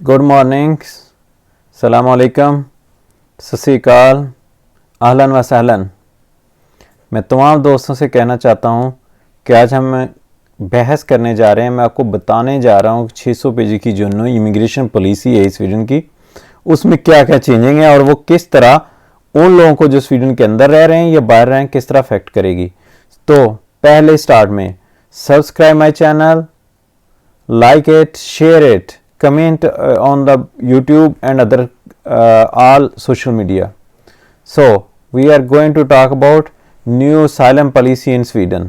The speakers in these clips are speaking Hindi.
गुड मॉर्निंग, सलाम अलैकुम, सत श्री अकाल, अहलन व सहलन। मैं तमाम दोस्तों से कहना चाहता हूँ कि आज हम बहस करने जा रहे हैं। मैं आपको बताने जा रहा हूँ 600 पेज की जो न्यू इमिग्रेशन पॉलिसी है स्वीडन की, उसमें क्या क्या चेंजिंग है और वो किस तरह उन लोगों को जो स्वीडन के अंदर रह रहे हैं या बाहर रहे हैं किस तरह अफेक्ट करेगी। तो पहले स्टार्ट में subscribe my channel, like it, share it, comment on the YouTube and other all social media. So we are going to talk about new asylum policy in Sweden.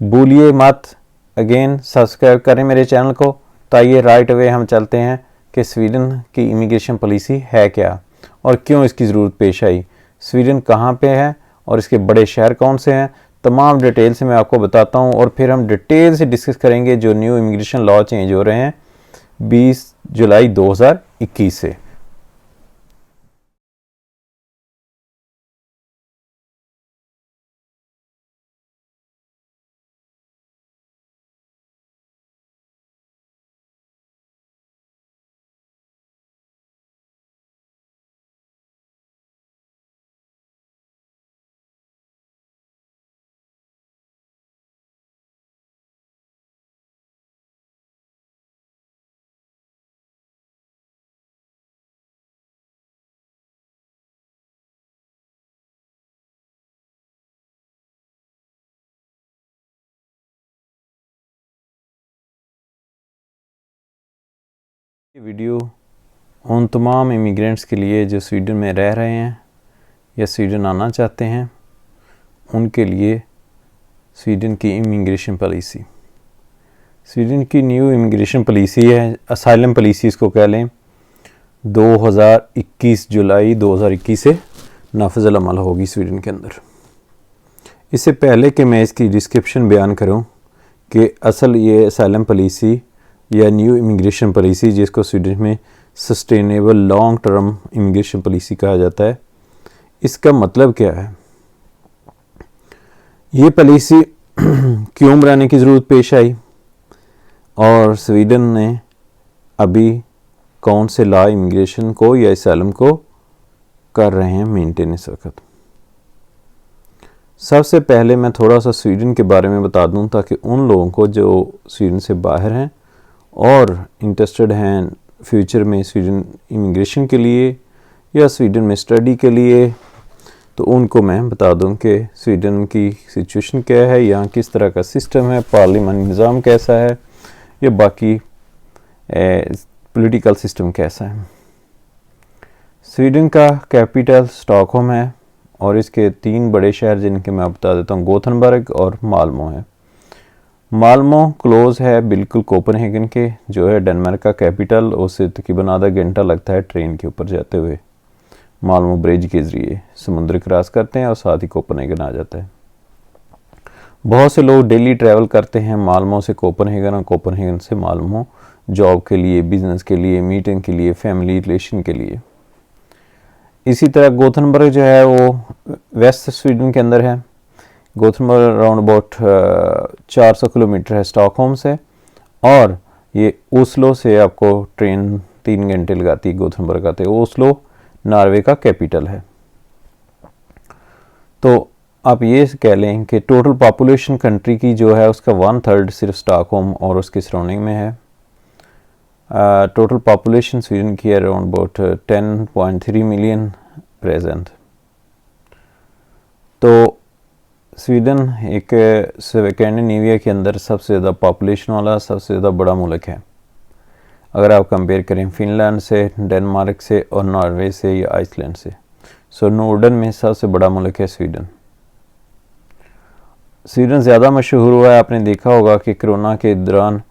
भूलिए मत अगेन सब्सक्राइब करें मेरे चैनल को। तो आइए राइट अवे हम चलते हैं कि स्वीडन की इमिग्रेशन पॉलिसी है क्या और क्यों इसकी ज़रूरत पेश आई, स्वीडन कहाँ पे है और इसके बड़े शहर कौन से हैं। तमाम डिटेल से मैं आपको बताता हूँ और फिर हम डिटेल से डिस्कस करेंगे जो न्यू इमिग्रेशन लॉ चेंज हो रहे हैं 20 जुलाई 2021 से। ये वीडियो उन तमाम इमिग्रेंट्स के लिए जो स्वीडन में रह रहे हैं या स्वीडन आना चाहते हैं, उनके लिए स्वीडन की इमिग्रेशन पॉलिसी, स्वीडन की न्यू इमिग्रेशन पॉलिसी है, असाइलम पॉलिसी इसको कह लें, 2021 जुलाई 2021 से नाफिज़ अमल होगी स्वीडन के अंदर। इससे पहले कि मैं इसकी डिस्क्रिप्शन बयान करूं कि असल ये असाइलम पॉलिसी या न्यू इमिग्रेशन पॉलिसी, जिसको स्वीडन में sustainable long term immigration policy कहा जाता है, इसका मतलब क्या है, ये पॉलिसी क्यों बनाने की ज़रूरत पेश आई और स्वीडन ने अभी कौन से लॉ इमिग्रेशन को या असाइलम को कर रहे हैं मेंटेन इस वक्त। सबसे पहले मैं थोड़ा सा स्वीडन के बारे में बता दूं ताकि उन लोगों को जो स्वीडन से बाहर हैं और इंटरेस्टेड हैं फ्यूचर में स्वीडन इमिग्रेशन के लिए या स्वीडन में स्टडी के लिए, तो उनको मैं बता दूं कि स्वीडन की सिचुएशन क्या है, यहाँ किस तरह का सिस्टम है, पार्लियामेंट निज़ाम कैसा है या बाकी पॉलिटिकल सिस्टम कैसा है। स्वीडन का कैपिटल स्टॉकहोम है और इसके 3 बड़े शहर जिनके मैं बता देता हूँ, गोथनबर्ग और माल्मो है। माल्मो क्लोज है बिल्कुल कोपेनहेगन के, जो है डेनमार्क का कैपिटल, उससे तकरीबन आधा घंटा लगता है ट्रेन के ऊपर जाते हुए। माल्मो ब्रिज के ज़रिए समुद्र क्रॉस करते हैं और साथ ही कोपेनहेगन आ जाता है। बहुत से लोग डेली ट्रैवल करते हैं माल्मो से कोपेनहेगन और कोपेनहेगन से माल्मो, जॉब के लिए, बिजनेस के लिए, मीटिंग के लिए, फैमिली रिलेशन के लिए। इसी तरह गोथनबर्ग जो है वो वेस्ट स्वीडन के अंदर है। गोथनबर्ग अराउंड अबाउट 400 किलोमीटर है स्टॉकहोम से और ये ओस्लो से आपको ट्रेन 3 घंटे लगाती है गोथनबर्ग आते। ओस्लो नॉर्वे का कैपिटल है। तो आप ये कह लें कि टोटल पॉपुलेशन कंट्री की जो है उसका 1/3 सिर्फ स्टॉकहोम और उसके सराउंडिंग में है। टोटल पॉपुलेशन स्वीडन की अराउंड अबाउट 10.3 मिलियन प्रेजेंट। तो स्वीडन एक स्कैंडिनेविया के अंदर सबसे ज़्यादा पॉपुलेशन वाला सबसे ज़्यादा बड़ा मुल्क है, अगर आप कंपेयर करें फिनलैंड से, डेनमार्क से और नॉर्वे से या आइसलैंड से। सो नॉर्डन में सबसे बड़ा मुल्क है स्वीडन। स्वीडन ज़्यादा मशहूर हुआ है, आपने देखा होगा कि कोरोना के दौरान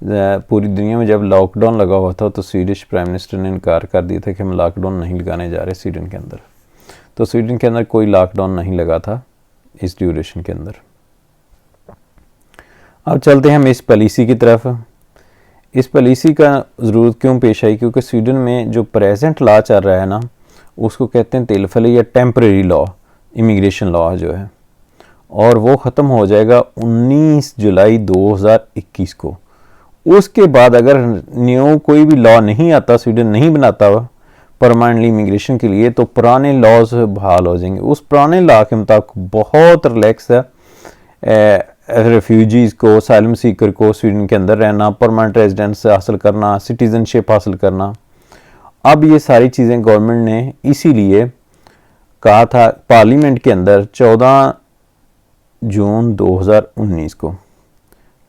पूरी दुनिया में जब लॉकडाउन लगा हुआ था तो स्वीडिश प्राइम मिनिस्टर ने इनकार कर दिया था कि हम लॉकडाउन नहीं लगाने जा रहे स्वीडन के अंदर। तो स्वीडन के अंदर कोई लॉकडाउन नहीं लगा था इस ड्यूरेशन के अंदर। अब चलते हैं हम इस पॉलिसी की तरफ। इस पॉलिसी का ज़रूरत क्यों पेश आई, क्योंकि स्वीडन में जो प्रेजेंट लॉ चल रहा है ना, उसको कहते हैं तिलफली या टेम्परेरी लॉ, इमिग्रेशन लॉ जो है, और वो ख़त्म हो जाएगा 19 जुलाई 2021 को। उसके बाद अगर न्यू कोई भी लॉ नहीं आता, स्वीडन नहीं बनाता हुआ परमानेंटली इमिग्रेशन के लिए, तो पुराने लॉज बहाल हो जाएंगे। उस पुराने लॉ के मुताबिक बहुत रिलैक्स है रेफ्यूजीज़ को, साइलम सीकर को स्वीडन के अंदर रहना, परमानेंट रेजिडेंस हासिल करना, सिटीज़नशिप हासिल करना। अब ये सारी चीज़ें गवर्नमेंट ने इसीलिए कहा था पार्लियामेंट के अंदर 14 जून 2019 को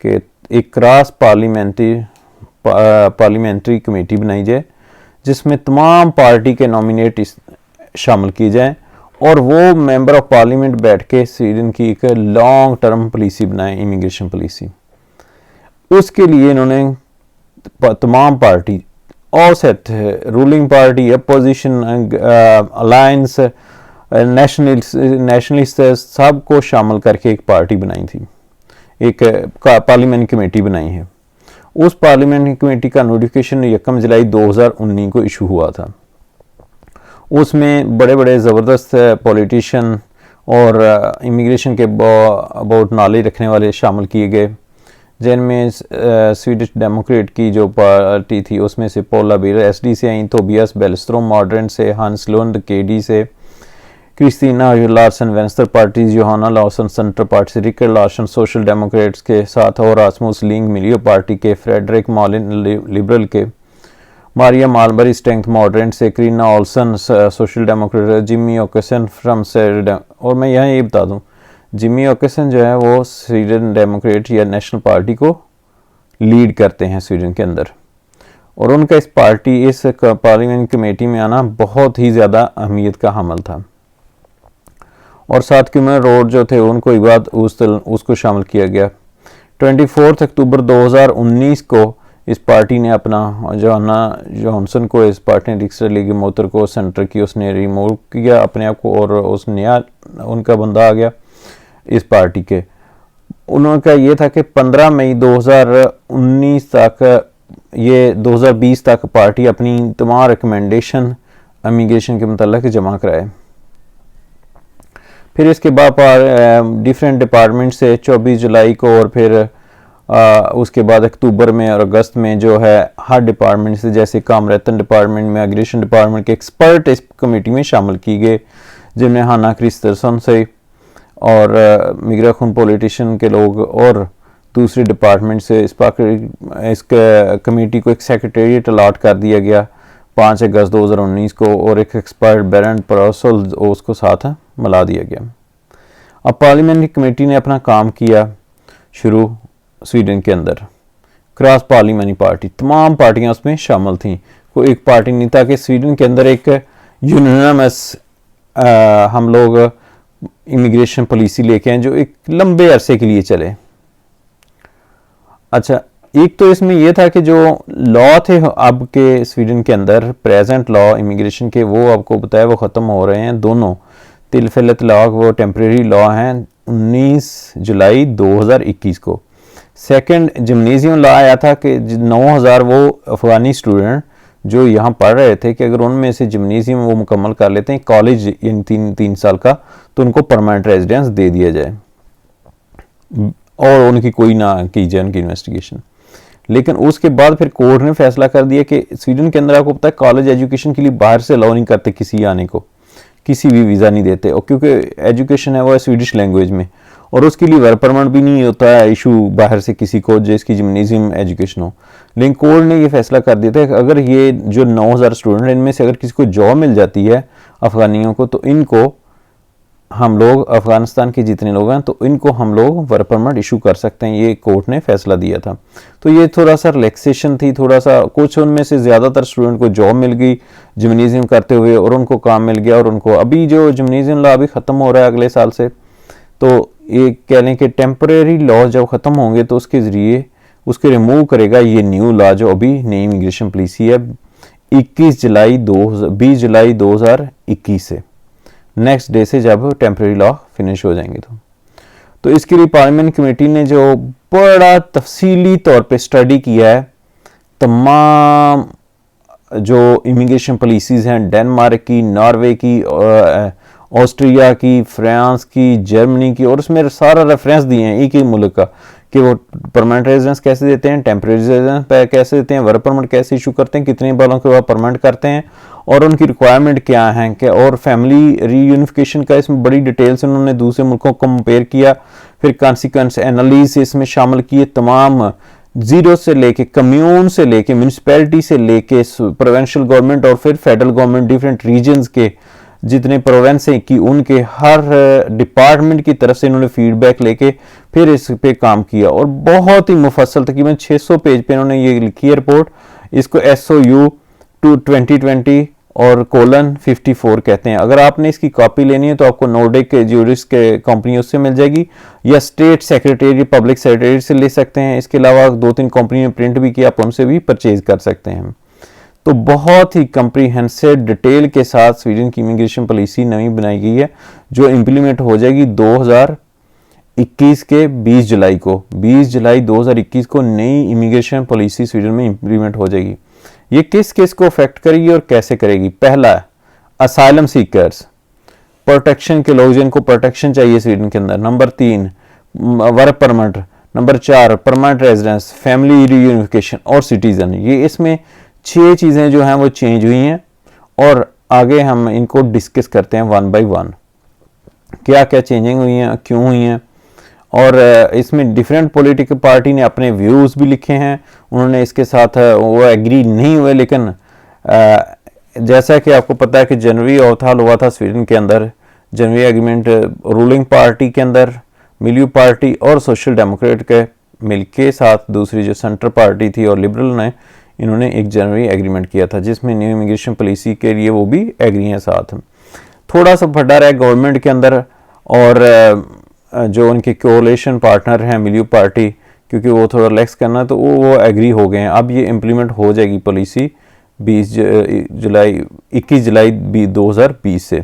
कि एक क्रॉस पार्लियामेंट्री कमेटी बनाई जाए जिसमें तमाम पार्टी के नॉमिनेट शामिल किए जाएं और वो मेंबर ऑफ पार्लियामेंट बैठ के स्वीडन की एक लॉन्ग टर्म पॉलिसी बनाए, इमिग्रेशन पॉलिसी। उसके लिए इन्होंने तमाम party, all set, ruling party, opposition, alliance, nationalist, सबको शामिल करके एक पार्टी बनाई थी, एक पार्लियामेंट कमेटी बनाई है। उस पार्लियामेंट कमेटी का नोटिफिकेशन 1 जुलाई 2019 को इशू हुआ था। उसमें बड़े बड़े ज़बरदस्त पॉलिटिशियन और इमिग्रेशन के अबाउट नॉलेज रखने वाले शामिल किए गए, जिनमें स्वीडिश डेमोक्रेट की जो पार्टी थी उसमें से पोला बीर SD से आई, तोबियास बेलस्ट्रोम मॉडर्न से, हंस लुंड KD से, Kristina Larsson Vanster party, Johanna Larsson Centre Party से, रिकर लार्सन सोशल डेमोक्रेट्स के साथ, और रासमुस लिंग मिलियो पार्टी के, फ्रेडरिक मॉलिन लिबरल के, मारिया मालबरी स्ट्रेंथ मॉडरेट से, Karina Olsson Social Democrat, Jimmy Akesson from Sweden. और मैं यहाँ ये बता दूँ, जिमी ओकेसन जो है वो स्वीडन डेमोक्रेट या नेशनल पार्टी को लीड करते हैं स्वीडन के अंदर, और उनका इस पार्लियामेंट कमेटी में आना बहुत ही ज़्यादा अहमियत का हमल था। और साथ क्यूमर रोड जो थे उनको एक बात उसको शामिल किया गया। 24 अक्टूबर 2019 को इस पार्टी ने अपना जोहाना जॉनसन को, इस पार्टी ने रिक्सर लीग मोतर को सेंटर की उसने रिमूव किया अपने आप को, और उस नया उनका बंदा आ गया इस पार्टी के। उनका ये था कि 15 मई 2019 तक, ये 2020 तक पार्टी अपनी तमाम रिकमेंडेशन इमिग्रेशन के मुताल्लिक जमा कराए। फिर इसके बाद डिफरेंट डिपार्टमेंट से 24 जुलाई को, और फिर उसके बाद अक्टूबर में और अगस्त में जो है हर डिपार्टमेंट से, जैसे कामरेतन डिपार्टमेंट में, इमिग्रेशन डिपार्टमेंट के एक्सपर्ट इस कमेटी में शामिल किए गए, जिनमें हाना क्रिस्टरसन से और मिग्राखून पॉलिटिशियन के लोग, और दूसरे डिपार्टमेंट से इस कमेटी को एक सेक्रेटेरिएट अलाट कर दिया गया 5 अगस्त 2019 को, और एक एक्सपर्ट बेरेंट परसल उसको साथ मिला दिया गया। अब पार्लियामेंट्री कमेटी ने अपना काम किया शुरू स्वीडन के अंदर। क्रॉस पार्लियामेंट्री पार्टी, तमाम पार्टियां उसमें शामिल थीं, कोई एक पार्टी नहीं था कि स्वीडन के अंदर एक यूनानिमस हम लोग इमिग्रेशन पॉलिसी लेके आए जो एक लंबे अरसे के लिए चले। अच्छा, एक तो इसमें यह था कि जो लॉ थे अब के स्वीडन के अंदर प्रेजेंट लॉ इमिग्रेशन के, वो आपको बताया वो ख़त्म हो रहे हैं दोनों। तिलफिलत लॉ वो टेम्प्रेरी लॉ हैं 19 जुलाई 2021 को। सेकंड जिम्नेजियम लॉ आया था कि 9000 वो अफगानी स्टूडेंट जो यहाँ पढ़ रहे थे कि अगर उनमें से जिम्नेजियम वो मुकम्मल कर लेते हैं कॉलेज इन 3 साल का, तो उनको परमानेंट रेजिडेंस दे दिया जाए और उनकी कोई ना की जाए उनकी इन्वेस्टिगेशन। लेकिन उसके बाद फिर कोर्ट ने फैसला कर दिया कि स्वीडन के अंदर आपको पता है कॉलेज एजुकेशन के लिए बाहर से अलाउ नहीं करते किसी आने को, किसी भी वीज़ा नहीं देते, और क्योंकि एजुकेशन है वो है स्वीडिश लैंग्वेज में, और उसके लिए वर्क परमिट भी नहीं होता है इशू बाहर से किसी को जिसकी जिम्नेजियम एजुकेशन हो। लेकिन कोर्ट ने ये फैसला कर दिया था कि अगर ये जो 9000 स्टूडेंट इनमें से अगर किसी को जॉब मिल जाती है अफगानियों को, तो इनको हम लोग अफगानिस्तान के जितने लोग हैं तो इनको हम लोग वर्क परमिट इशू कर सकते हैं, ये कोर्ट ने फैसला दिया था। तो ये थोड़ा सा रिलैक्सेशन थी, थोड़ा सा, कुछ उनमें से ज़्यादातर स्टूडेंट को जॉब मिल गई जिम्नेजियम करते हुए और उनको काम मिल गया, और उनको अभी जो जिम्नेजियम लॉ अभी ख़त्म हो रहा है अगले साल से, तो ये कह लें कि टेम्परेरी लॉ जब ख़त्म होंगे तो उसके ज़रिए उसके रिमूव करेगा ये न्यू लॉ जो अभी नई इमिग्रेशन पॉलिसी है 20 जुलाई 2021 से, नेक्स्ट डे से जब टेम्परेरी लॉ फिनिश हो जाएंगे। तो इसके लिए पार्लियामेंट कमेटी ने जो बड़ा तफसीली तौर पे स्टडी किया है तमाम जो इमिग्रेशन पॉलिसीज़ हैं डेनमार्क की, नॉर्वे की, ऑस्ट्रिया की, फ्रांस की, जर्मनी की, और उसमें सारा रेफरेंस दिए हैं एक ही मुल्क का कि वो परमानेंट रेजिडेंस कैसे देते हैं, टेम्परेरी रेजिडेंस कैसे देते हैं, वर्क परमिट कैसे इशू करते हैं, कितने बालों के बाद परमानेंट करते हैं और उनकी रिक्वायरमेंट क्या है क्या, और फैमिली रीयूनिफिकेशन का इसमें बड़ी डिटेल से उन्होंने दूसरे मुल्कों को कंपेयर किया। फिर कॉन्सिक्वेंस एनालिसिस में शामिल किए तमाम जीरो से लेके कम्यून से लेके म्यूनिसिपैलिटी से लेके प्रोविंशियल गवर्नमेंट और फिर फेडरल गवर्नमेंट डिफरेंट रीजन्स के जितने प्रोविंस हैं कि उनके हर डिपार्टमेंट की तरफ से इन्होंने फीडबैक लेके फिर इस पे काम किया और बहुत ही मुफस्सल तकरीबन 600 पेज पे इन्होंने ये लिखी है रिपोर्ट। इसको SOU 2020 और :54 कहते हैं। अगर आपने इसकी कॉपी लेनी है तो आपको नोर्डिक ज्यूरिस के कंपनी उससे मिल जाएगी या स्टेट सेक्रेटरी पब्लिक सेक्रेटरी से ले सकते हैं। इसके अलावा 2-3 कंपनी ने प्रिंट भी किया, आप उनसे भी परचेज कर सकते हैं। तो बहुत ही कंप्रीहेंसिव डिटेल के साथ स्वीडन की इमिग्रेशन पॉलिसी नई बनाई गई है जो इम्प्लीमेंट हो जाएगी 2021 के 20 जुलाई को। 20 जुलाई 2021 को नई इमिग्रेशन पॉलिसी स्वीडन में इम्प्लीमेंट हो जाएगी। ये किस किस को अफेक्ट करेगी और कैसे करेगी? पहला, असाइलम सीकर्स, प्रोटेक्शन के लोग जिनको प्रोटेक्शन चाहिए स्वीडन के अंदर। Number 3, work permit. Number 4, permanent residence, family reunification और सिटीजन। ये इसमें 6 चीज़ें जो हैं वो चेंज हुई हैं और आगे हम इनको डिस्कस करते हैं वन बाय वन, क्या क्या चेंजिंग हुई हैं, क्यों हुई हैं। और इसमें डिफरेंट पॉलिटिकल पार्टी ने अपने व्यूज़ भी लिखे हैं, उन्होंने इसके साथ वो एग्री नहीं हुए, लेकिन जैसा कि आपको पता है कि जनवरी अवताल हुआ था स्वीडन के अंदर, जनवरी एग्रीमेंट रूलिंग पार्टी के अंदर मिल्यू पार्टी और सोशल डेमोक्रेट के मिल के साथ दूसरी जो सेंटर पार्टी थी और लिबरल ने इन्होंने एक जनवरी एग्रीमेंट किया था जिसमें न्यू इमिग्रेशन पॉलिसी के लिए वो भी एग्री हैं साथ। थोड़ा सा फटा रहा है गवर्नमेंट के अंदर और जो उनके कोलेशन पार्टनर हैं मिल्यू पार्टी, क्योंकि वो थोड़ा रिलैक्स करना तो वो एग्री हो गए हैं। अब ये इम्प्लीमेंट हो जाएगी पॉलिसी 21 जुलाई 2021 से।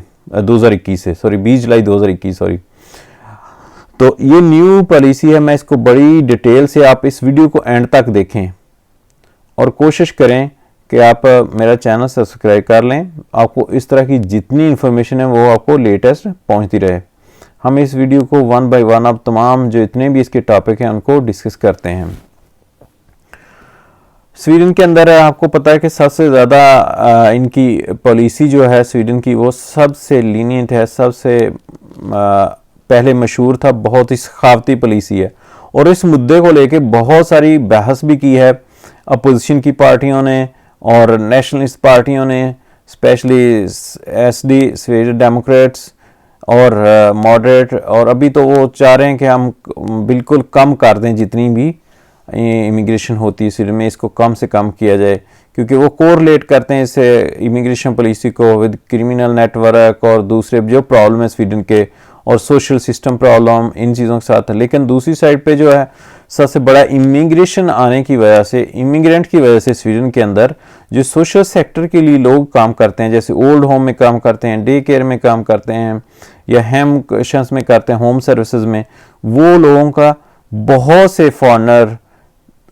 तो ये न्यू पॉलिसी है, मैं इसको बड़ी डिटेल से, आप इस वीडियो को एंड तक देखें और कोशिश करें कि आप मेरा चैनल सब्सक्राइब कर लें। आपको इस तरह की जितनी इन्फॉर्मेशन है वो आपको लेटेस्ट पहुंचती रहे। हम इस वीडियो को वन बाय वन अब तमाम जो इतने भी इसके टॉपिक हैं उनको डिस्कस करते हैं। स्वीडन के अंदर आपको पता है कि सबसे ज़्यादा इनकी पॉलिसी जो है स्वीडन की वो सबसे लीनियंट है, सबसे पहले मशहूर था, बहुत ही सखावती पॉलिसी है और इस मुद्दे को लेके बहुत सारी बहस भी की है अपोजिशन की पार्टियों ने और नेशनलिस्ट पार्टियों ने, स्पेशली SD स्वीडन डेमोक्रेट्स और मॉडरेट, और अभी तो वो चाह रहे हैं कि हम बिल्कुल कम कर दें जितनी भी इमिग्रेशन होती है स्वीडन में, इसको कम से कम किया जाए, क्योंकि वो कोरिलेट करते हैं इसे इमिग्रेशन पॉलिसी को विद क्रिमिनल नेटवर्क और दूसरे जो प्रॉब्लम है स्वीडन के और सोशल सिस्टम प्रॉब्लम, इन चीज़ों के साथ। लेकिन दूसरी साइड पे जो है सबसे बड़ा इमिग्रेशन आने की वजह से, इमिग्रेंट की वजह से स्वीडन के अंदर जो सोशल सेक्टर के लिए लोग काम करते हैं, जैसे ओल्ड होम में काम करते हैं, डे केयर में काम करते हैं या हेम क्वेश्चंस में करते हैं, होम सर्विसेज में, वो लोगों का बहुत से फॉरनर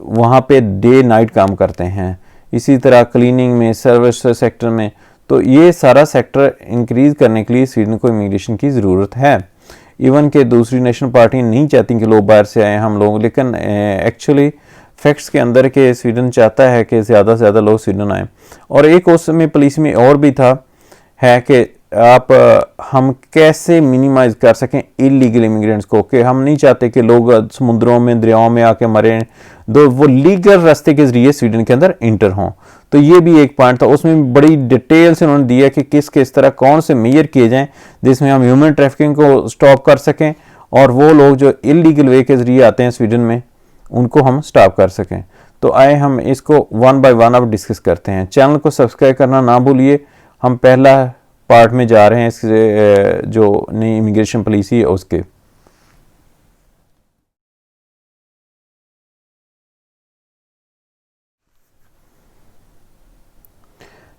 वहाँ पे डे नाइट काम करते हैं। इसी तरह क्लीनिंग में, सर्विस सेक्टर में, तो ये सारा सेक्टर इंक्रीज करने के लिए स्वीडन को इमिग्रेशन की ज़रूरत है। इवन के दूसरी नेशनल पार्टी नहीं चाहती कि लोग बाहर से आए हम लोग, लेकिन एक्चुअली फैक्ट्स के अंदर के स्वीडन चाहता है कि ज़्यादा से ज़्यादा लोग स्वीडन आए। और एक उसमें पॉलिसी में और भी था है कि हम कैसे मिनिमाइज कर सकें इलीगल इमिग्रेंट्स को, कि हम नहीं चाहते कि लोग समुद्रों में, दरियाओं में आके मरें, दो वो लीगल रास्ते के ज़रिए स्वीडन के अंदर इंटर हों। तो ये भी एक पॉइंट था, उसमें बड़ी डिटेल से उन्होंने दिया कि किस तरह कौन से मेजर किए जाएं जिसमें हम ह्यूमन ट्रैफिकिंग को स्टॉप कर सकें और वो लोग जो इलीगल वे के ज़रिए आते हैं स्वीडन में उनको हम स्टॉप कर सकें। तो आए हम इसको वन बाय वन अब डिस्कस करते हैं। चैनल को सब्सक्राइब करना ना भूलिए। हम पहला पार्ट में जा रहे हैं इससे जो नई इमिग्रेशन पॉलिसी है उसके।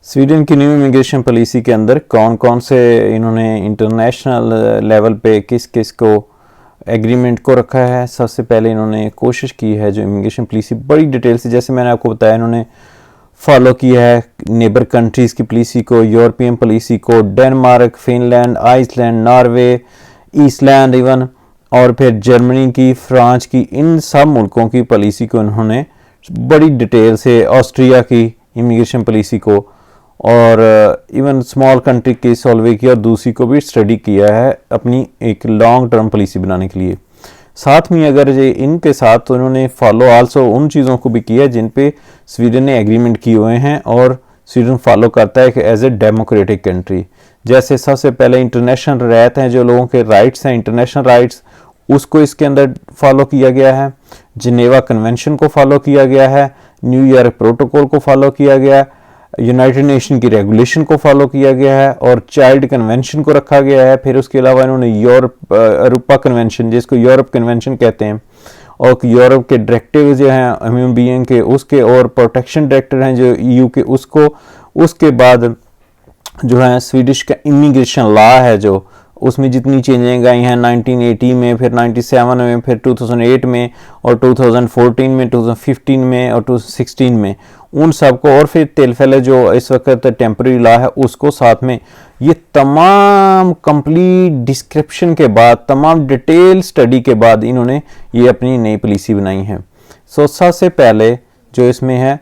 स्वीडन की न्यू इमिग्रेशन पॉलिसी के अंदर कौन कौन से इन्होंने इंटरनेशनल लेवल पे किस किस को एग्रीमेंट को रखा है। सबसे पहले इन्होंने कोशिश की है जो इमिग्रेशन पॉलिसी बड़ी डिटेल से, जैसे मैंने आपको बताया, इन्होंने फॉलो किया है नेबर कंट्रीज़ की पॉलिसी को, यूरोपियन पॉलिसी को, Denmark, Finland, Iceland, Norway, Iceland even, और फिर जर्मनी की, फ्रांस की, इन सब मुल्कों की पॉलिसी को इन्होंने बड़ी डिटेल से, ऑस्ट्रिया की इमिग्रेशन पॉलिसी को, और इवन स्मॉल कंट्री की स्लोवाकिया और दूसरी को भी स्टडी किया है अपनी एक लॉन्ग टर्म पॉलिसी बनाने के लिए। साथ में अगर ये इनके साथ तो इन्होंने फॉलो आल्सो उन चीज़ों को भी किया जिन पे स्वीडन ने एग्रीमेंट किए हुए हैं और स्वीडन फॉलो करता है कि एज ए डेमोक्रेटिक कंट्री। जैसे सबसे पहले इंटरनेशनल राइट हैं, जो लोगों के राइट्स हैं, इंटरनेशनल राइट्स, उसको इसके अंदर फॉलो किया गया है। जिनेवा कन्वेंशन को फॉलो किया गया है, न्यूयॉर्क प्रोटोकॉल को फॉलो किया गया है, यूनाइटेड नेशन की रेगुलेशन को फॉलो किया गया है और चाइल्ड कन्वेंशन को रखा गया है। फिर उसके अलावा इन्होंने यूरोपा कन्वेंशन, जिसको यूरोप कन्वेंशन कहते हैं, और यूरोप के डायरेक्टिव जो हैं ह्यूमन बीइंग के, उसके, और प्रोटेक्शन डायरेक्टिव हैं जो ईयू के, उसको, उसके बाद जो है स्वीडिश का इमिग्रेशन लॉ है, जो उसमें जितनी चेंजें आई हैं 1980 में, फिर 97 में, फिर 2008 में, और 2014 में, 2015 में और 2016 में, उन सब को, और फिर तेलफेले जो इस वक्त टेम्पररी लॉ है उसको साथ में, ये तमाम कंप्लीट डिस्क्रिप्शन के बाद, तमाम डिटेल स्टडी के बाद इन्होंने ये अपनी नई पॉलिसी बनाई है। सबसे पहले जो इसमें है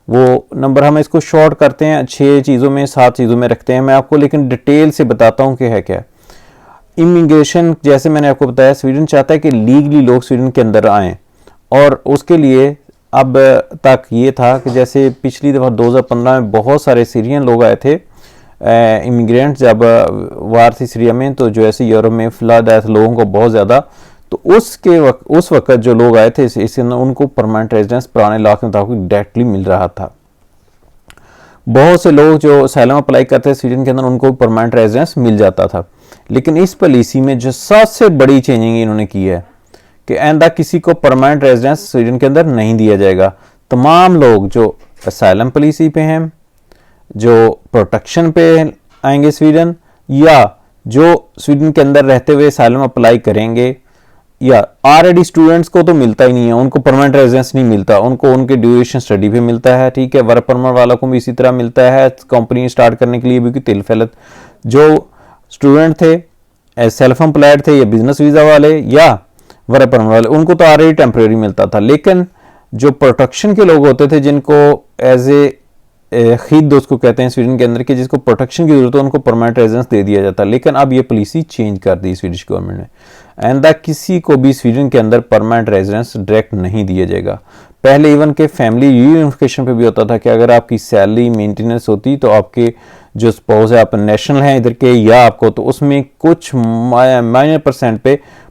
वो नंबर, हम इसको शॉर्ट करते हैं 6 चीज़ों में, 7 चीज़ों में रखते हैं, मैं आपको लेकिन डिटेल से बताता हूँ कि है क्या। इमिग्रेशन, जैसे मैंने आपको बताया, स्वीडन चाहता है कि लीगली लोग स्वीडन के अंदर आएँ, और उसके लिए अब तक ये था कि जैसे पिछली दफ़ा 2015 में बहुत सारे सीरियन लोग आए थे इमिग्रेंट, जब वार थी सीरिया में, तो जो ऐसे यूरोप में फ्लड आए थे लोगों को बहुत ज़्यादा, तो उस वक्त जो लोग आए थे इसके अंदर उनको परमानेंट रेजिडेंस पुराने लॉ के मुताबिक डायरेक्टली मिल रहा था। बहुत से लोग जो असylum अप्लाई करते थे स्वीडन के अंदर उनको परमानेंट रेजिडेंस मिल जाता था। लेकिन इस पॉलिसी में जो सबसे बड़ी चेंजिंग इन्होंने की है कि आइंदा किसी को परमानेंट रेजिडेंस स्वीडन के अंदर नहीं दिया जाएगा। तमाम लोग जो असylum पॉलिसी पे हैं, जो प्रोटेक्शन पे आएंगे स्वीडन, या जो स्वीडन के अंदर रहते हुए असylum अप्लाई करेंगे, या ऑलरेडी स्टूडेंट्स को तो मिलता ही नहीं है, उनको परमानेंट रेजिडेंस नहीं मिलता, उनको उनके ड्यूरेशन स्टडी पे मिलता है, ठीक है। वर्क परमिट वालों को भी इसी तरह मिलता है, कंपनी स्टार्ट करने के लिए भी तिल फैलत। जो स्टूडेंट थे, सेल्फ एम्प्लॉयड थे, या बिजनेस वीज़ा वाले या वर्क परमिट वाले, उनको तो ऑलरेडी टेम्परेरी मिलता था। लेकिन जो प्रोटेक्शन के लोग होते थे, जिनको एज ए खीद उसको कहते हैं स्वीडन के अंदर के, जिसको प्रोटेक्शन की जरूरत है, उनको परमानेंट रेजिडेंस दे दिया जाता। लेकिन अब ये पॉलिसी चेंज कर दी स्वीडिश गवर्नमेंट ने, आइंदा किसी को भी स्वीडन के अंदर परमानेंट रेजिडेंस डायरेक्ट नहीं दिया जाएगा। पहले इवन के फैमिली रीयूनिफिकेशन पे भी होता था कि अगर आपकी सैलरी मेंटेनेंस होती तो आपके जो स्पाउस है, आप नेशनल हैं इधर के या आपको, तो उसमें कुछ माइनर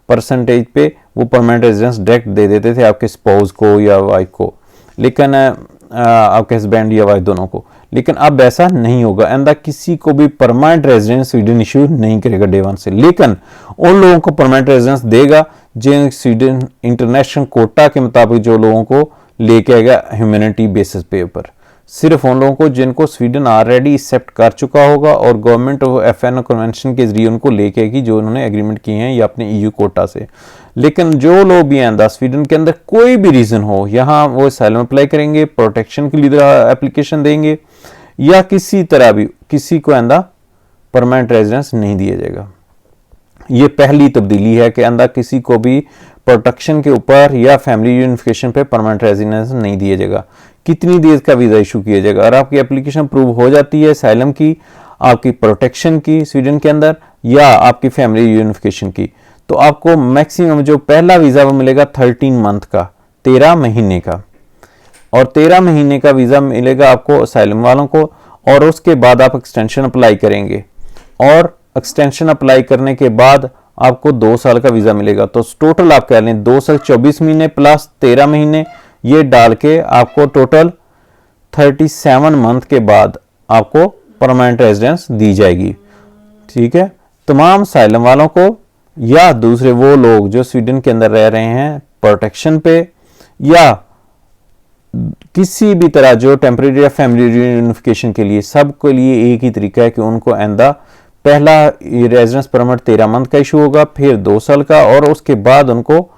परसेंटेज पे वो परमानेंट रेजिडेंस डायरेक्ट दे देते थे आपके स्पाउस को या वाइफ को, लेकिन आपके हस्बैंड या वाइफ दोनों को। लेकिन अब ऐसा नहीं होगा, आइंदा किसी को भी परमानेंट रेजिडेंस स्वीडन इशू नहीं करेगा डे 1 से। लेकिन उन लोगों को परमानेंट रेजिडेंस देगा जिन स्वीडन इंटरनेशनल कोटा के मुताबिक जो लोगों को लेके आएगा ह्यूमैनिटी बेसिस पे ऊपर, सिर्फ उन लोगों को जिनको स्वीडन ऑलरेडी एक्सेप्ट कर चुका होगा और गवर्नमेंट ऑफ FN कन्वेंशन के जरिए उनको लेके आएगी जो उन्होंने एग्रीमेंट किए हैं या अपने EU कोटा से। लेकिन जो लोग भी आइंदा स्वीडन के अंदर कोई भी रीज़न हो, यहाँ वो असylum अप्लाई करेंगे, प्रोटेक्शन के लिए एप्लीकेशन देंगे, या किसी तरह भी किसी को आइंदा परमानेंट रेजिडेंस नहीं दिया जाएगा। ये पहली तब्दीली है कि आइंदा किसी को भी प्रोटेक्शन के ऊपर या फैमिली यूनिफिकेशन पे परमानेंट रेजिडेंस नहीं दिया जाएगा। कितनी देर का वीज़ा इशू किया जाएगा, और आपकी एप्लीकेशन अप्रूव हो जाती है असylum की, आपकी प्रोटेक्शन की स्वीडन के अंदर, या आपकी फैमिली यूनिफिकेशन की, तो आपको मैक्सिमम जो पहला वीज़ा वो मिलेगा 13 मंथ का, 13 महीने का, और 13 महीने का वीज़ा मिलेगा आपको असylum वालों को। और उसके बाद आप एक्सटेंशन अप्लाई करेंगे, और एक्सटेंशन अप्लाई करने के बाद आपको 2 साल का वीज़ा मिलेगा। तो टोटल आप कह लें 2 साल 24 महीने प्लस 13 महीने, ये डाल के आपको टोटल 37 मंथ के बाद आपको परमानेंट रेजिडेंस दी जाएगी, ठीक है। तमाम असylum वालों को या दूसरे वो लोग जो स्वीडन के अंदर रह रहे हैं प्रोटेक्शन पे, या किसी भी तरह जो टेम्परेरी या फैमिली रीयूनिफिकेशन के लिए, सबके लिए एक ही तरीका है कि उनको आइंदा पहला रेजिडेंस परमिट 13 मंथ का इशू होगा, फिर 2 साल का, और उसके बाद उनको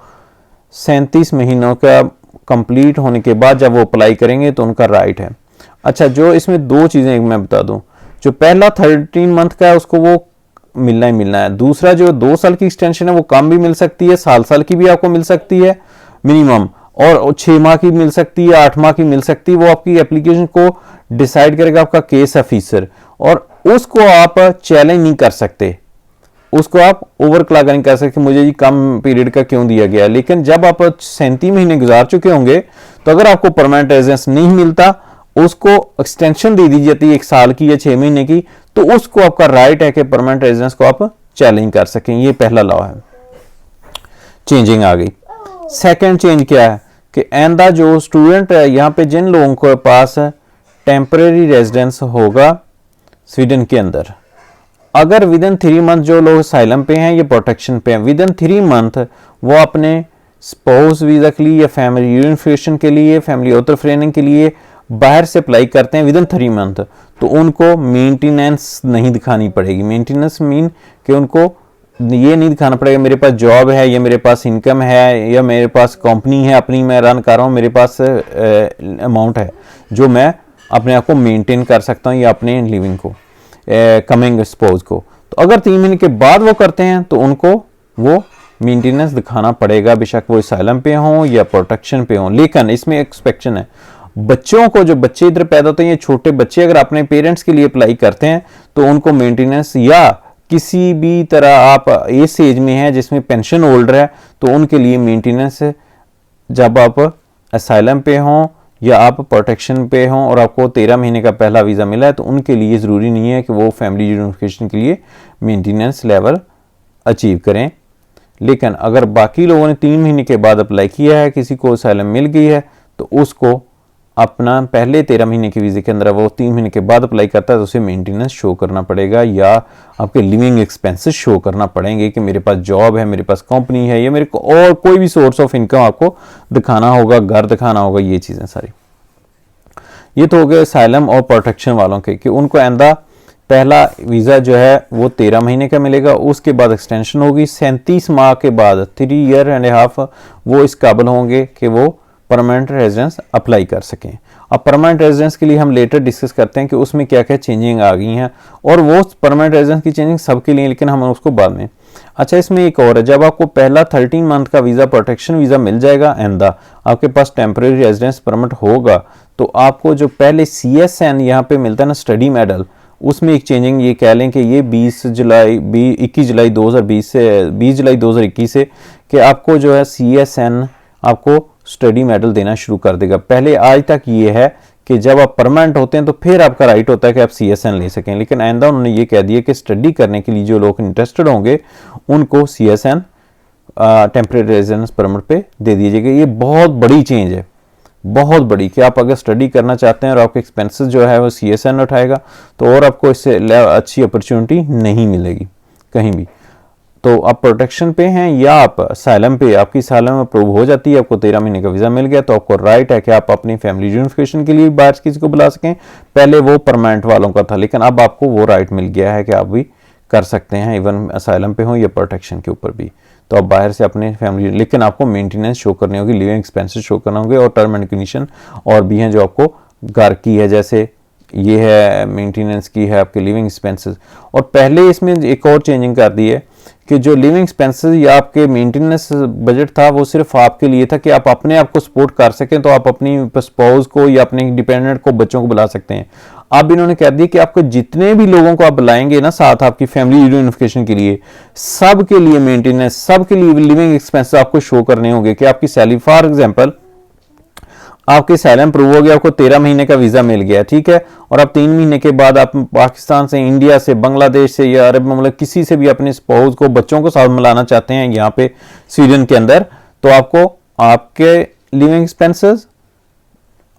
37 महीनों का कंप्लीट होने के बाद जब वो अप्लाई करेंगे तो उनका राइट है। अच्छा, जो इसमें 2 चीज़ें मैं बता दूं, जो पहला 13 मंथ का है उसको वो मिलना ही मिलना है। दूसरा जो 2 साल की एक्सटेंशन है वो कम भी मिल सकती है, साल की भी आपको मिल सकती है मिनिमम, और 6 माह की मिल सकती है, 8 माह की मिल सकती है। वो आपकी एप्लीकेशन को डिसाइड करेगा आपका केस ऑफिसर, और उसको आप चैलेंज नहीं कर सकते, उसको आप ओवर क्लॉक नहीं कर सकते मुझे जी कम पीरियड का क्यों दिया गया। लेकिन जब आप 37 महीने गुजार चुके होंगे तो अगर आपको परमानेंट रेजिडेंस नहीं मिलता, उसको एक्सटेंशन दे दी जाती है 1 साल की या 6 महीने की, तो उसको आपका राइट है कि परमानेंट रेजिडेंस को आप चैलेंज कर सकें। ये पहला लॉ है, चेंजिंग आ गई। सेकंड चेंज क्या है कि आइंदा जो स्टूडेंट है, यहाँ पे जिन लोगों के पास टेम्परेरी रेजिडेंस होगा स्वीडन के अंदर, अगर विद इन 3 मंथ जो लोग असाइलम पे हैं या प्रोटेक्शन पे हैं, विद इन 3 मंथ वो अपने स्पाउस वीज़ा के लिए या फैमिली यूनिफिकेशन के लिए, फैमिली ऑथरफ्रेनिंग के लिए बाहर से अप्लाई करते हैं विद इन 3 मंथ, तो उनको मेंटेनेंस नहीं दिखानी पड़ेगी। मेंटेनेंस मीन कि उनको ये नहीं दिखाना पड़ेगा मेरे पास जॉब है या मेरे पास इनकम है या मेरे पास कंपनी है अपनी मैं रन कर रहा हूँ, मेरे पास अमाउंट है जो मैं अपने आप को मेंटेन कर सकता हूँ या अपने लिविंग को कमिंग स्पोज को। तो अगर 3 महीने के बाद वो करते हैं तो उनको वो मेंटेनेंस दिखाना पड़ेगा, बेशक वो असाइलम पे हों या प्रोटेक्शन पे हों। लेकिन इसमें एक्सपेक्शन है, बच्चों को, जो बच्चे इधर पैदा होते हैं, ये छोटे बच्चे अगर अपने पेरेंट्स के लिए अप्लाई करते हैं तो उनको मेंटेनेंस, या किसी भी तरह आप इस एज में है जिसमें पेंशन होल्डर है तो उनके लिए मेंटेनेंस जब आप असाइलम पे हों या आप प्रोटेक्शन पे हों और आपको 13 महीने का पहला वीज़ा मिला है तो उनके लिए ज़रूरी नहीं है कि वो फैमिली यूनिफिकेशन के लिए मेंटेनेंस लेवल अचीव करें। लेकिन अगर बाकी लोगों ने 3 महीने के बाद अप्लाई किया है, किसी को असाइलम मिल गई है, तो उसको अपना पहले 13 महीने के वीज़े के अंदर वो 3 महीने के बाद अप्लाई करता है तो उसे मेंटेनेंस शो करना पड़ेगा या आपके लिविंग एक्सपेंसेस शो करना पड़ेंगे कि मेरे पास जॉब है, मेरे पास कंपनी है या मेरे को और कोई भी सोर्स ऑफ इनकम आपको दिखाना होगा, घर दिखाना होगा, ये चीज़ें सारी। ये तो हो गए असाइलम और प्रोटेक्शन वालों के कि उनको आइंदा पहला वीज़ा जो है वो 13 महीने का मिलेगा, उसके बाद एक्सटेंशन होगी 37 माह के बाद 3 ईयर एंड हाफ वो इस काबिल होंगे कि वो परमानेंट रेजिडेंस अप्लाई कर सकें। अब परमानेंट रेजिडेंस के लिए हम लेटर डिस्कस करते हैं कि उसमें क्या क्या चेंजिंग आ गई हैं, और वो परमानेंट रेजिडेंस की चेंजिंग सबके लिए, लेकिन हम उसको बाद में। अच्छा, इसमें एक और है, जब आपको पहला 13 मंथ का वीज़ा प्रोटेक्शन वीज़ा मिल जाएगा, आइंदा आपके पास टेम्परेरी रेजिडेंस परमिट होगा, तो आपको जो पहले CSN यहाँ पे मिलता है ना, स्टडी मेडल, उसमें एक चेंजिंग ये कह लें कि ये 21 जुलाई 2020 से 20 जुलाई 2021 से कि आपको जो है CSN आपको स्टडी मेडल देना शुरू कर देगा। पहले आज तक ये है कि जब आप परमानेंट होते हैं तो फिर आपका राइट होता है कि आप CSN ले सकें, लेकिन आइंदा उन्होंने ये कह दिया कि स्टडी करने के लिए जो लोग इंटरेस्टेड होंगे उनको CSN टेम्परेरी रेजिडेंस परमिट पे दे दीजिएगा। ये बहुत बड़ी चेंज है, बहुत बड़ी, कि आप अगर स्टडी करना चाहते हैं और आपके एक्सपेंसेस जो है वो CSN उठाएगा तो और आपको इससे अच्छी अपॉर्चुनिटी नहीं मिलेगी कहीं भी। तो आप प्रोटेक्शन पे हैं या आप असाइलम पे, आपकी असाइलम अप्रूव हो जाती है, आपको 13 महीने का वीज़ा मिल गया, तो आपको राइट है कि आप अपनी फैमिली यूनिफिकेशन के लिए बाहर किसी को बुला सकें। पहले वो परमानेंट वालों का था, लेकिन अब आपको वो राइट मिल गया है कि आप भी कर सकते हैं, इवन असाइलम पे हों या प्रोटेक्शन के ऊपर भी। तो आप बाहर से अपने फैमिली, लेकिन आपको मेंटेनेंस शो करनी होगी, लिविंग एक्सपेंसेस शो करना होंगे, और टर्म एंड कंडीशन और भी हैं जो आपको घर की है, जैसे ये है मेंटेनेंस की है, आपके लिविंग एक्सपेंसेस। और पहले इसमें एक और चेंजिंग कर दी है कि जो लिविंग एक्सपेंसेस या आपके मेंटेनेंस बजट था वो सिर्फ आपके लिए था कि आप अपने आप को सपोर्ट कर सकें, तो आप अपनी स्पाउस को या अपने डिपेंडेंट को, बच्चों को बुला सकते हैं। अब इन्होंने कह दिया कि आपको जितने भी लोगों को आप बुलाएंगे ना साथ आपकी फैमिली यूनिफिकेशन के लिए, सब के लिए मेंटेनेंस, सब के लिए लिविंग एक्सपेंसेस आपको शो करने होंगे कि आपकी सैलरी, फॉर एग्जाम्पल आपकी सैलरी अप्रूव हो गया, आपको 13 महीने का वीज़ा मिल गया, ठीक है, और अब 3 महीने के बाद आप पाकिस्तान से, इंडिया से, बांग्लादेश से या अरब मतलब किसी से भी अपने स्पाउस को, बच्चों को साथ मिलाना चाहते हैं यहाँ पे स्वीडन के अंदर, तो आपको आपके लिविंग एक्सपेंसेस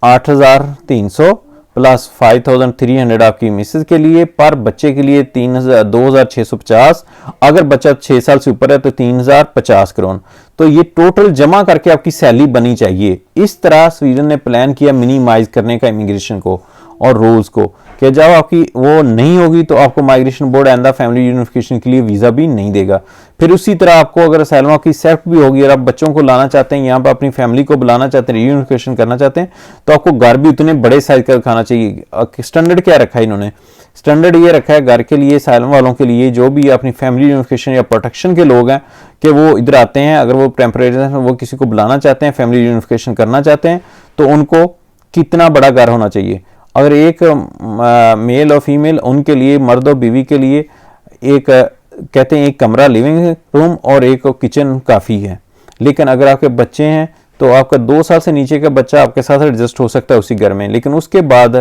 8,300 प्लस 5,300 आपकी मिसेज के लिए, पर बच्चे के लिए 2,650, अगर बच्चा 6 साल से ऊपर है तो 3,050 करोड़। तो ये टोटल जमा करके आपकी सैलरी बनी चाहिए। इस तरह स्वीडन ने प्लान किया मिनिमाइज करने का इमिग्रेशन को और रूल्स को, कि जब आपकी वो नहीं होगी तो आपको माइग्रेशन बोर्ड आइंदा फैमिली यूनिफिकेशन के लिए वीज़ा भी नहीं देगा। फिर उसी तरह आपको अगर असाइलम की सेफ्ट भी होगी और आप बच्चों को लाना चाहते हैं यहाँ पर, अपनी फैमिली को बुलाना चाहते हैं, यूनिफिकेशन करना चाहते हैं, तो आपको घर भी उतने बड़े साइज का रखाना चाहिए। स्टैंडर्ड क्या रखा है इन्होंने स्टैंडर्ड ये रखा है घर के लिए, साइलम वालों के लिए, जो भी अपनी फैमिली यूनिफिकेशन या प्रोटेक्शन के लोग हैं कि वो इधर आते हैं, अगर वो टेम्परेरी वो किसी को बुलाना चाहते हैं, फैमिली यूनिफिकेशन करना चाहते हैं, तो उनको कितना बड़ा घर होना चाहिए। अगर एक मेल और फीमेल, उनके लिए, मर्द और बीवी के लिए एक कहते हैं एक कमरा लिविंग रूम और एक किचन काफ़ी है। लेकिन अगर आपके बच्चे हैं तो आपका 2 साल से नीचे का बच्चा आपके साथ एडजस्ट हो सकता है उसी घर में, लेकिन उसके बाद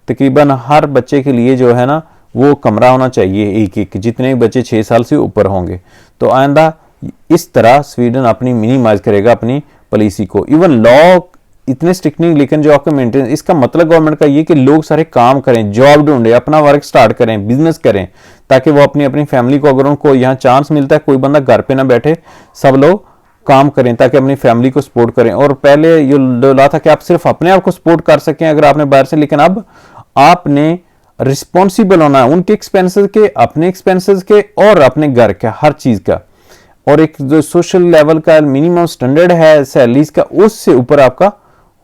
तकरीबन हर बच्चे के लिए जो है ना वो कमरा होना चाहिए एक एक, जितने बच्चे 6 साल से ऊपर होंगे। तो आइंदा इस तरह स्वीडन अपनी मिनिमाइज करेगा अपनी पॉलिसी को। इवन लॉ इतने स्ट्रिक्ट नहीं, लेकिन जो आपका मेंटेनेंस, इसका मतलब गवर्नमेंट का ये कि लोग सारे काम करें, जॉब ढूंढे, अपना वर्क स्टार्ट करें, बिजनेस करें, ताकि वो अपनी अपनी फैमिली को, अगर उनको यहाँ चांस मिलता है, कोई बंदा घर पे ना बैठे, सब लोग काम करें ताकि अपनी फैमिली को सपोर्ट करें। और पहले ये डोला था कि आप सिर्फ अपने आप को सपोर्ट कर सकें अगर आपने बाहर से, लेकिन अब आपने रिस्पॉन्सिबल होना है उनके एक्सपेंसेस के, अपने एक्सपेंसेस के और अपने घर के हर चीज का। और एक जो सोशल लेवल का मिनिमम स्टैंडर्ड है सैलरीज का, उससे ऊपर आपका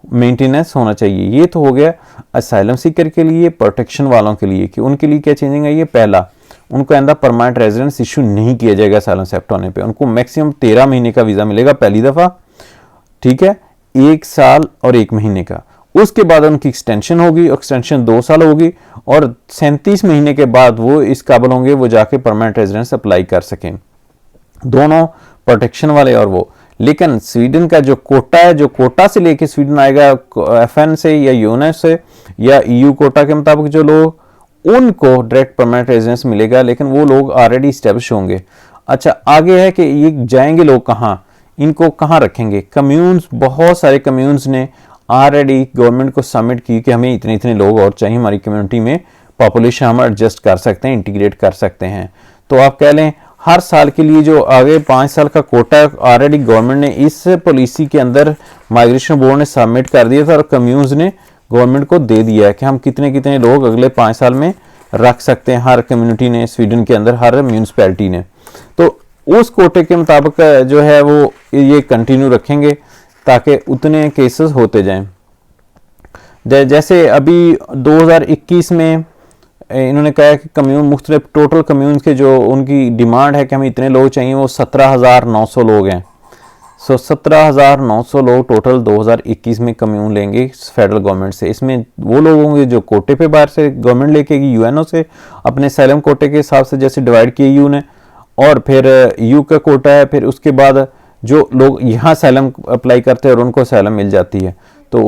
मेंटेनेंस होना चाहिए। ये तो हो गया असाइलम सीकर के लिए, प्रोटेक्शन वालों के लिए कि उनके लिए क्या चेंजिंग है। ये पहला, उनको आइंदा परमानेंट रेजिडेंस इशू नहीं किया जाएगा असाइलम एक्सेप्ट होने पे। उनको मैक्सिमम 13 महीने का वीजा मिलेगा पहली दफा, ठीक है, 1 साल और 1 महीने का। उसके बाद उनकी एक्सटेंशन होगी, एक्सटेंशन 2 साल होगी, और 37 महीने के बाद वो इस काबिल होंगे वो जाके परमानेंट रेजिडेंस अप्लाई कर सकें, दोनों प्रोटेक्शन वाले और वो। लेकिन स्वीडन का जो कोटा है, जो कोटा से लेके स्वीडन आएगा FN से या यूएन से या EU कोटा के मुताबिक जो लोग, उनको डायरेक्ट परमानेंट रेजिडेंस मिलेगा, लेकिन वो लोग ऑलरेडी स्टैब्लिश होंगे। अच्छा, आगे है कि ये जाएंगे लोग कहाँ, इनको कहाँ रखेंगे। कम्यून्स, बहुत सारे कम्यून्स ने ऑलरेडी गवर्नमेंट को सबमिट की कि हमें इतने इतने लोग और चाहिए हमारी कम्युनिटी में, पॉपुलेशन हम एडजस्ट कर सकते हैं, इंटीग्रेट कर सकते हैं। तो आप कह लें हर साल के लिए जो आगे 5 साल का कोटा ऑलरेडी गवर्नमेंट ने इस पॉलिसी के अंदर माइग्रेशन बोर्ड ने सबमिट कर दिया था, और कम्यून्स ने गवर्नमेंट को दे दिया है कि हम कितने कितने लोग अगले 5 साल में रख सकते हैं, हर कम्युनिटी ने स्वीडन के अंदर, हर म्यूनसिपैलिटी ने। तो उस कोटे के मुताबिक जो है वो ये कंटिन्यू रखेंगे ताकि उतने केसेस होते जाएं। जैसे अभी 2021 में इन्होंने कहा कि कम्यून मुख्तलिफ टोटल कम्यून के जो उनकी डिमांड है कि हमें इतने लोग चाहिए, वो 17,900 लोग हैं। 17,900 लोग टोटल 2021 में कम्यून लेंगे फेडरल गवर्नमेंट से। इसमें वो लोग होंगे जो कोटे पे बाहर से गवर्नमेंट लेके यूएनओ से अपने सैलम कोटे के हिसाब से जैसे डिवाइड किए यू ने, और फिर यू का कोटा है, फिर उसके बाद जो लोग यहाँ सैलम अप्लाई करते हैं और उनको सैलम मिल जाती है तो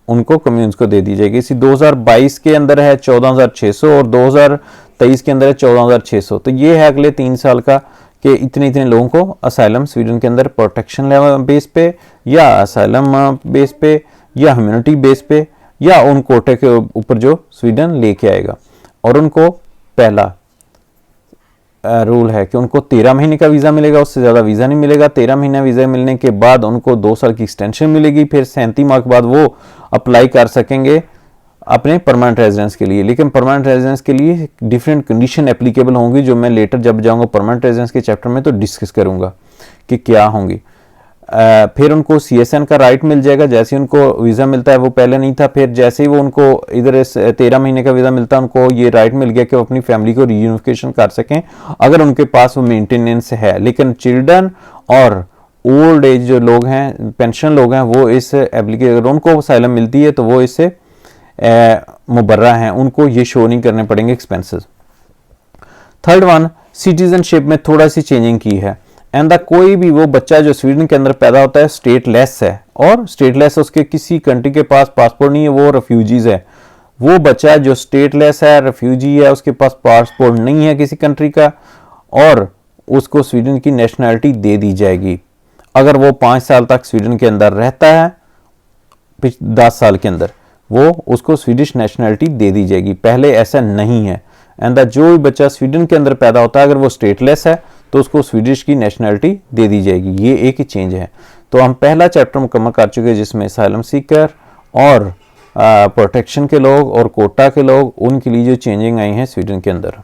उनको कम्यून्स को दे दी जाएगी। इसी 2022 के अंदर है 14,600 और 2023 के अंदर है 14,600। तो ये है अगले 3 साल का कि इतने इतने लोगों को असाइलम स्वीडन के अंदर प्रोटेक्शन लेवल बेस पे या असाइलम बेस पे या ह्यूमैनिटी बेस पे या उन कोटे के ऊपर जो स्वीडन लेके आएगा। और उनको पहला रूल है कि उनको 13 महीने का वीज़ा मिलेगा, उससे ज़्यादा वीज़ा नहीं मिलेगा। 13 महीना वीज़ा मिलने के बाद उनको 2 साल की एक्सटेंशन मिलेगी, फिर 37 माह के बाद वो अप्लाई कर सकेंगे अपने परमानेंट रेजिडेंस के लिए। लेकिन परमानेंट रेजिडेंस के लिए डिफरेंट कंडीशन एप्लीकेबल होंगी, जो मैं लेटर जब जाऊंगा परमानेंट रेजिडेंस के चैप्टर में तो डिस्कस करूंगा कि क्या होंगी। फिर उनको CSN का राइट मिल जाएगा, जैसे उनको वीज़ा मिलता है, वो पहले नहीं था। फिर जैसे ही वो उनको इधर 13 महीने का वीज़ा मिलता है, उनको ये राइट मिल गया कि वो अपनी फैमिली को रीयूनिफिकेशन कर सकें अगर उनके पास वो मेंटेनेंस है। लेकिन चिल्ड्रन और ओल्ड एज जो लोग हैं, पेंशन लोग हैं, वो इस एप्लीकेशन अगर उनको असाइलम मिलती है तो वो इससे मुबर्रा हैं, उनको ये शो नहीं करने पड़ेंगे एक्सपेंसेस। थर्ड वन, सिटीजनशिप में थोड़ा सी चेंजिंग की है। एंड कोई भी वो बच्चा जो स्वीडन के अंदर पैदा होता है स्टेटलेस है, और स्टेटलेस उसके किसी कंट्री के पास पासपोर्ट नहीं है, वो रेफ्यूजीज है। वो बच्चा जो स्टेटलेस है, रेफ्यूजी है, उसके पास पासपोर्ट नहीं है किसी कंट्री का, और उसको स्वीडन की नेशनैलिटी दे दी जाएगी अगर वो 5 साल तक स्वीडन के अंदर रहता है। 10 साल के अंदर वो उसको स्वीडिश नेशनैलिटी दे दी जाएगी। पहले ऐसा नहीं है। एंड जो भी बच्चा स्वीडन के अंदर पैदा होता है अगर वो स्टेटलेस है तो उसको स्वीडिश की नेशनैलिटी दे दी जाएगी। ये एक ही चेंज है। तो हम पहला चैप्टर मुकम्मल कर चुके हैं जिसमें असाइलम सीकर और प्रोटेक्शन के लोग और कोटा के लोग, उनके लिए जो चेंजिंग आई हैं स्वीडन के अंदर।